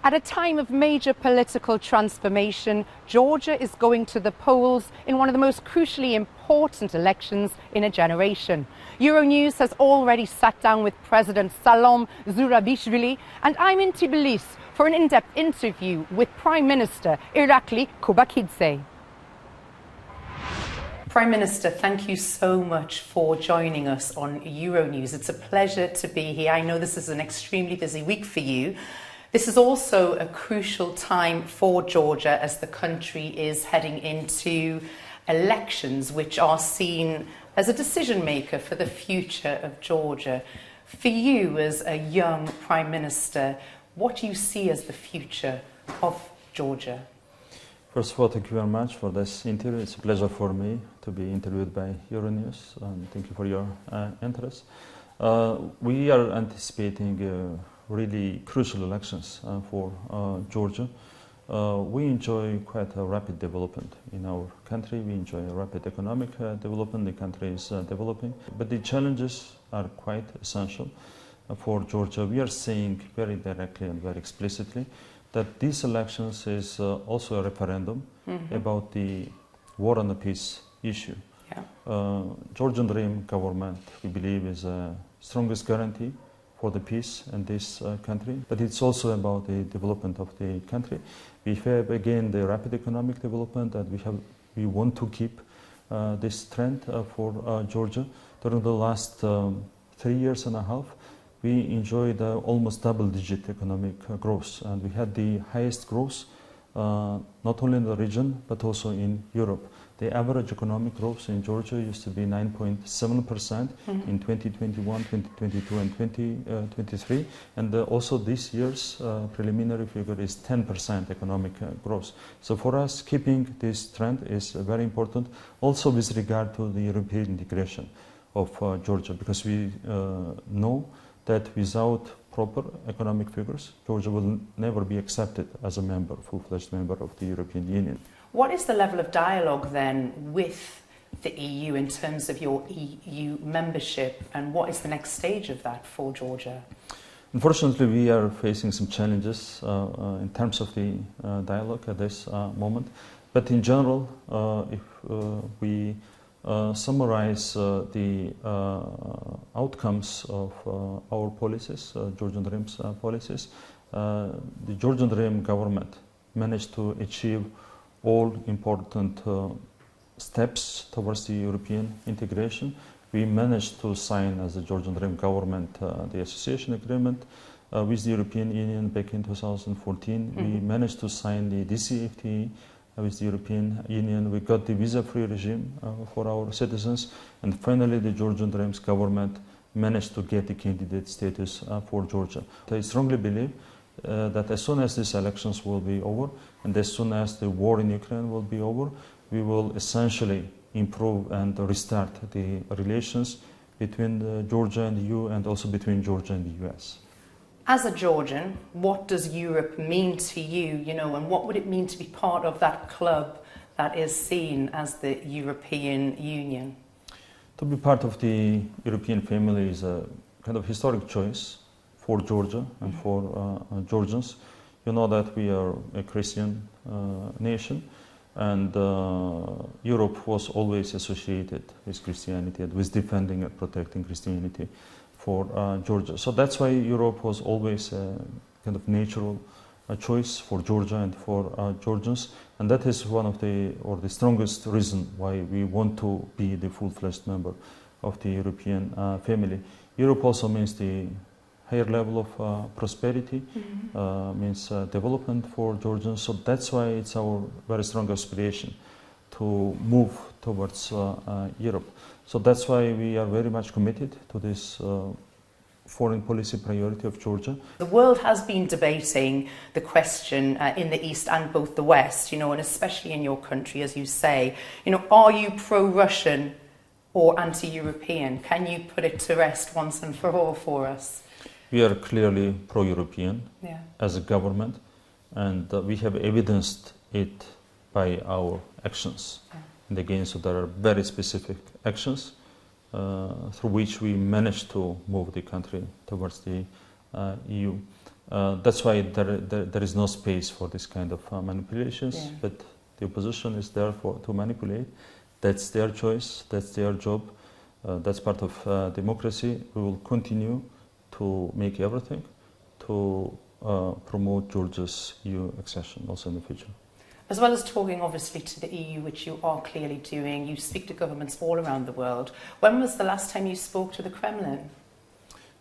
At a time of major political transformation, Georgia is going to the polls in one of the most crucially important elections in a generation. Euronews has already sat down with President Salom Zurabishvili, and I'm in Tbilisi for an in-depth interview with Prime Minister Iraklii Kobahidze. Prime Minister, thank you so much for joining us on Euronews. It's a pleasure to be here. I know this is an extremely busy week for you. This is also a crucial time for Georgia as the country is heading into elections which are seen as a decision maker for the future of Georgia. For you as a young Prime Minister, what do you see as the future of Georgia? First of all, thank you very much for this interview. It's a pleasure for me to be interviewed by Euronews, and thank you for your interest. We are anticipating really crucial elections for Georgia. We enjoy quite a rapid development in our country. We enjoy a rapid economic development. The country is developing. But the challenges are quite essential for Georgia. We are saying very directly and very explicitly that these elections is also a referendum about the war and the peace issue. Yeah. Georgian Dream government, we believe, is the strongest guarantee for the peace in this country, but it's also about the development of the country. We have again the rapid economic development, and we want to keep this trend for Georgia. During the last 3 years and a half, we enjoyed almost double-digit economic growth, and we had the highest growth not only in the region but also in Europe. The average economic growth in Georgia used to be 9.7% in 2021, 2022 and 2023, and also this year's preliminary figure is 10% economic growth. So for us, keeping this trend is very important, also with regard to the European integration of Georgia, because we know that without proper economic figures, Georgia will never be accepted as a member, full-fledged member of the European Union. What is the level of dialogue then with the EU in terms of your EU membership, and what is the next stage of that for Georgia? Unfortunately, we are facing some challenges in terms of the dialogue at this moment. But in general, if we summarize the outcomes of our policies, Georgian Dream's policies, the Georgian Dream government managed to achieve all important steps towards the European integration. We managed to sign, as the Georgian Dream government, the association agreement with the European Union back in 2014. We managed to sign the DCFTA with the European Union. We got the visa-free regime for our citizens, and finally the Georgian Dream's government managed to get the candidate status for Georgia. I strongly believe that as soon as these elections will be over, and as soon as the war in Ukraine will be over, we will essentially improve and restart the relations between Georgia and the EU, and also between Georgia and the US. As a Georgian, what does Europe mean to you, and what would it mean to be part of that club that is seen as the European Union? To be part of the European family is a kind of historic choice for Georgia and for Georgians. You know that we are a Christian nation, and Europe was always associated with Christianity and with defending and protecting Christianity for Georgia. So that's why Europe was always a kind of natural choice for Georgia and for Georgians, and that is one of the strongest reason why we want to be the full-fledged member of the European family. Europe also means the higher level of prosperity, means development for Georgians. So that's why it's our very strong aspiration to move towards Europe. So that's why we are very much committed to this foreign policy priority of Georgia. The world has been debating the question in the East and both the West, and especially in your country, as you say, are you pro-Russian or anti-European? Can you put it to rest once and for all for us? We are clearly pro-European as a government, and we have evidenced it by our actions. And again, so there are very specific actions through which we managed to move the country towards the EU. That's why there is no space for this kind of manipulations. Yeah. But the opposition is there to manipulate. That's their choice. That's their job. That's part of democracy. We will continue to make everything to promote Georgia's EU accession also in the future. As well as talking obviously to the EU, which you are clearly doing, you speak to governments all around the world. When was the last time you spoke to the Kremlin?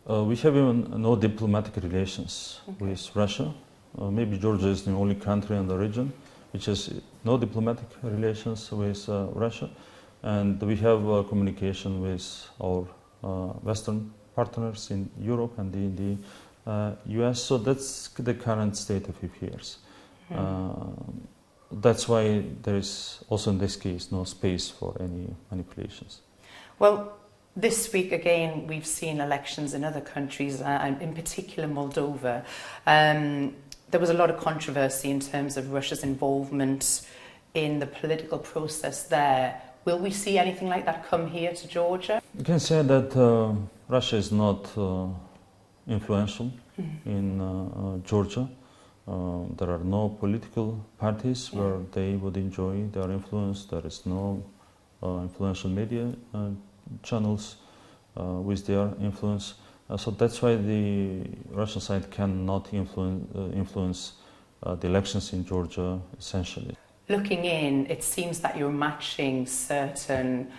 We have even no diplomatic relations with Russia. Maybe Georgia is the only country in the region which has no diplomatic relations with Russia. And we have communication with our Western partners in Europe and in the US. So that's the current state of affairs. That's why there is also in this case no space for any manipulations. Well, this week again we've seen elections in other countries, and in particular Moldova. There was a lot of controversy in terms of Russia's involvement in the political process there. Will we see anything like that come here to Georgia? You can say that Russia is not influential in Georgia. There are no political parties where they would enjoy their influence. There is no influential media channels with their influence. So that's why the Russian side cannot influence the elections in Georgia, essentially. Looking in, it seems that you're matching certain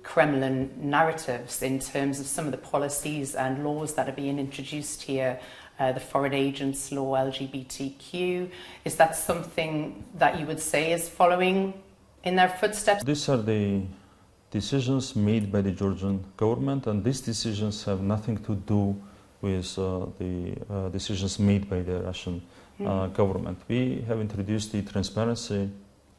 Kremlin narratives in terms of some of the policies and laws that are being introduced here. The foreign agents law, LGBTQ. Is that something that you would say is following in their footsteps? These are the decisions made by the Georgian government, and these decisions have nothing to do with the decisions made by the Russian government. We have introduced the transparency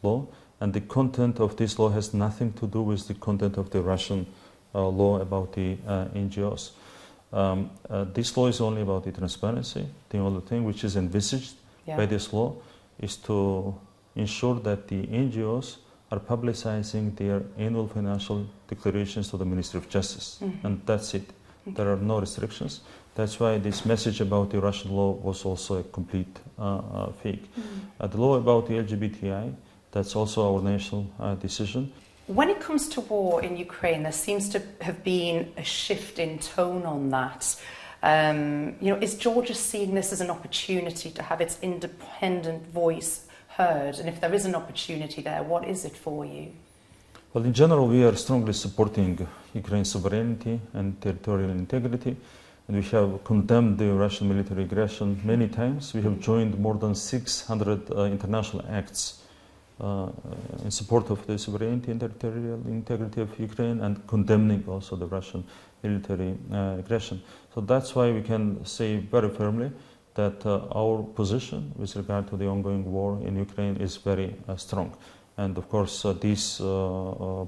law, and the content of this law has nothing to do with the content of the Russian law about the NGOs. This law is only about the transparency. The only thing which is envisaged by this law is to ensure that the NGOs are publicizing their annual financial declarations to the Ministry of Justice. And that's it. There are no restrictions. That's why this message about the Russian law was also a complete fake. The law about the LGBTI, that's also our national decision. When it comes to war in Ukraine, there seems to have been a shift in tone on that. Is Georgia seeing this as an opportunity to have its independent voice heard? And if there is an opportunity there, what is it for you? Well, in general, we are strongly supporting Ukraine's sovereignty and territorial integrity. And we have condemned the Russian military aggression many times. We have joined more than 600 international acts in support of the sovereignty and territorial integrity of Ukraine, and condemning also the Russian military aggression. So that's why we can say very firmly that our position with regard to the ongoing war in Ukraine is very strong. And of course, this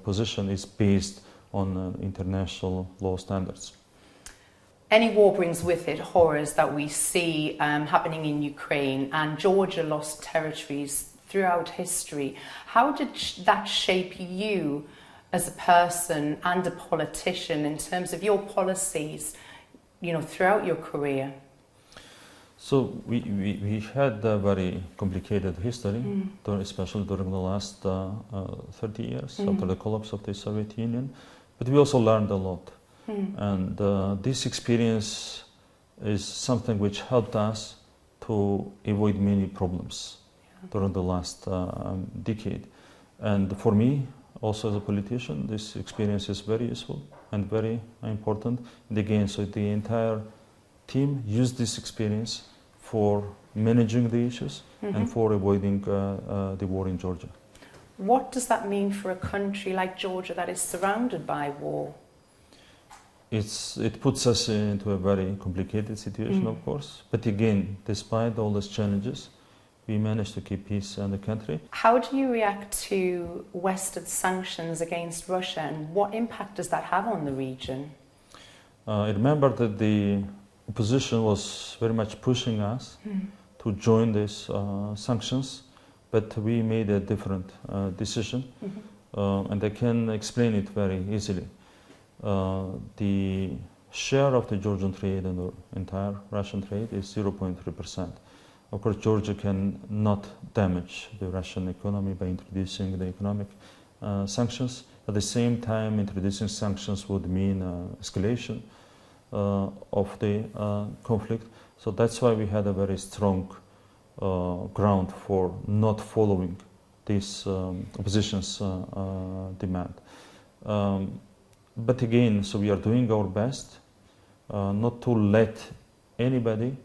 position is based on international law standards. Any war brings with it horrors that we see happening in Ukraine, and Georgia lost territories throughout history. How did that shape you as a person and a politician in terms of your policies, throughout your career? So we had a very complicated history, especially during the last 30 years after the collapse of the Soviet Union. But we also learned a lot. And this experience is something which helped us to avoid many problems during the last decade. And for me, also as a politician, this experience is very useful and very important. And again, so the entire team used this experience for managing the issues and for avoiding the war in Georgia. What does that mean for a country like Georgia that is surrounded by war? It puts us into a very complicated situation, of course. But again, despite all these challenges, we managed to keep peace in the country. How do you react to Western sanctions against Russia, and what impact does that have on the region? I remember that the opposition was very much pushing us to join these sanctions, but we made a different decision, and I can explain it very easily. The share of the Georgian trade in the entire Russian trade is 0.3%. Of course, Georgia cannot damage the Russian economy by introducing the economic sanctions. At the same time, introducing sanctions would mean escalation of the conflict. So that's why we had a very strong ground for not following this opposition's demand. But again, so we are doing our best not to let anybody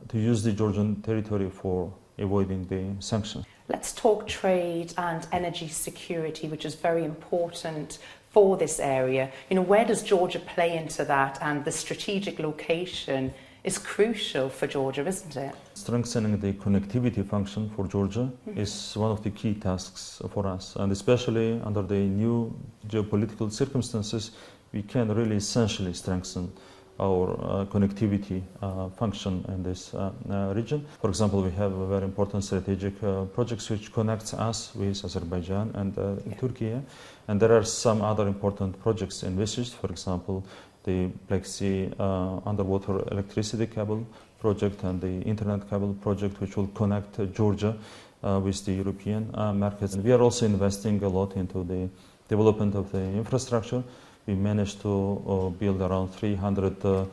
to use the Georgian territory for avoiding the sanctions. Let's talk trade and energy security, which is very important for this area. You know, where does Georgia play into that? And the strategic location is crucial for Georgia, isn't it? Strengthening the connectivity function for Georgia is one of the key tasks for us, and especially under the new geopolitical circumstances, we can really essentially strengthen our connectivity function in this region. For example, we have a very important strategic projects which connects us with Azerbaijan and Turkey, and there are some other important projects envisaged. For example, the Black Sea underwater electricity cable project and the internet cable project, which will connect Georgia with the European markets. And we are also investing a lot into the development of the infrastructure. We managed to build around 300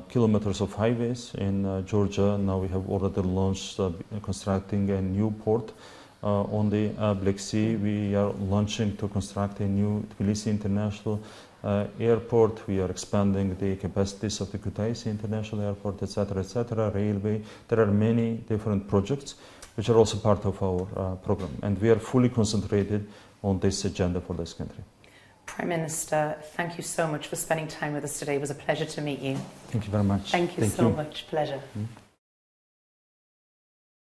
kilometers of highways in Georgia. Now we have already launched constructing a new port on the Black Sea. We are launching to construct a new Tbilisi International Airport. We are expanding the capacities of the Kutaisi International Airport, etc., railway. There are many different projects which are also part of our program, and we are fully concentrated on this agenda for this country. Prime Minister, thank you so much for spending time with us today. It was a pleasure to meet you. Thank you very much. Thank you so much. Pleasure.